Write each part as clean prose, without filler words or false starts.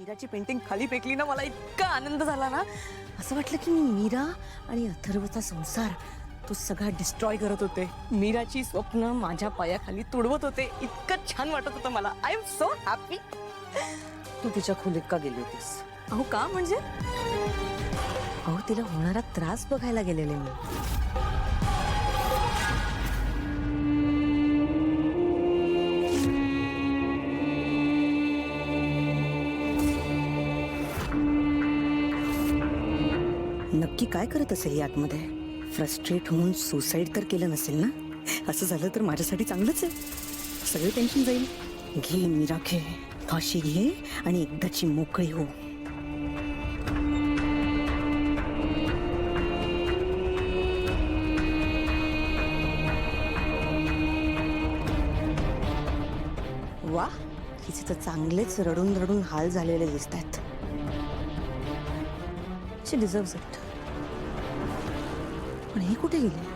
मीराची painting खाली फेकली ना, मला इतका आनंद झाला ना, असं वाटलं की मी मीरा आणि अथर्वचा संसार तो सगळा डिस्ट्रॉय करत होते. मीराची स्वप्न माझ्या पायाखाली तुडवत होते. इतकं छान वाटत होतं मला. I am so happy. तू तिच्या खोलीत का गेली होतीस? अहो का म्हणजे? अहो तिला होणारा त्रास बघायला गेलेले मी. नक्की काय करत असेल ही आतमध्ये? फ्रस्ट्रेट होऊन सुसाईड तर केलं नसेल ना? असं झालं तर माझ्यासाठी चांगलंच आहे. सगळे टेन्शन जाईल. घे मीरा घे, फाशी घे आणि एकदाची मोकळी हो. वा, हिचे तर चांगलेच रडून रडून हाल झालेले दिसत आहेत. शी डिझर्व्स इट. पण हे कुठे गेले?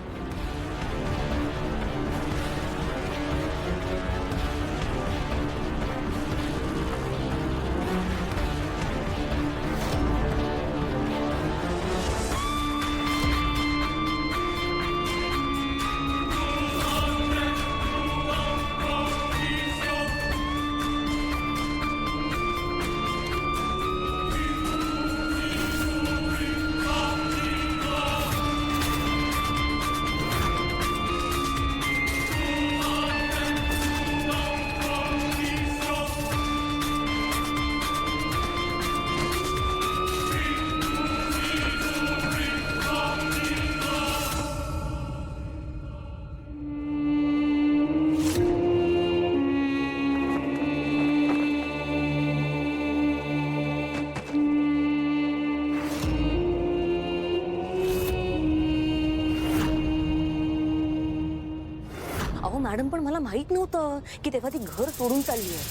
अहो मॅडम, पण मला माहित नव्हतं की तेव्हा ती घर सोडून चालली आहे.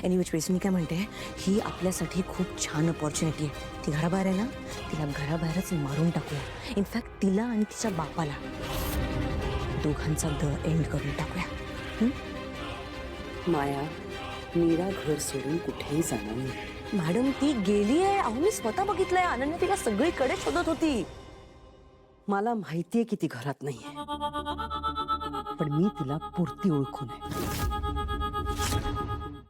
एनिवेज वेज मी काय म्हणते, ही आपल्यासाठी खूप छान अपॉर्च्युनिटी आहे. ती घराबाहेर आहे ना, तिला घराबाहेरच मारून टाकूया. इनफॅक्ट तिला आणि तिच्या बापाला दोघांचा द एंड करून टाकूया. माया, मीरा घर सोडून कुठेही जाणार नाही. मॅडम ती गेली आहे. अहो मी स्वतः बघितलंय. अनन्या तिला सगळीकडे शोधत होती. मला माहितीये की ती घरात नाहीये, पण मी तिला पुरती ओळखून आहे.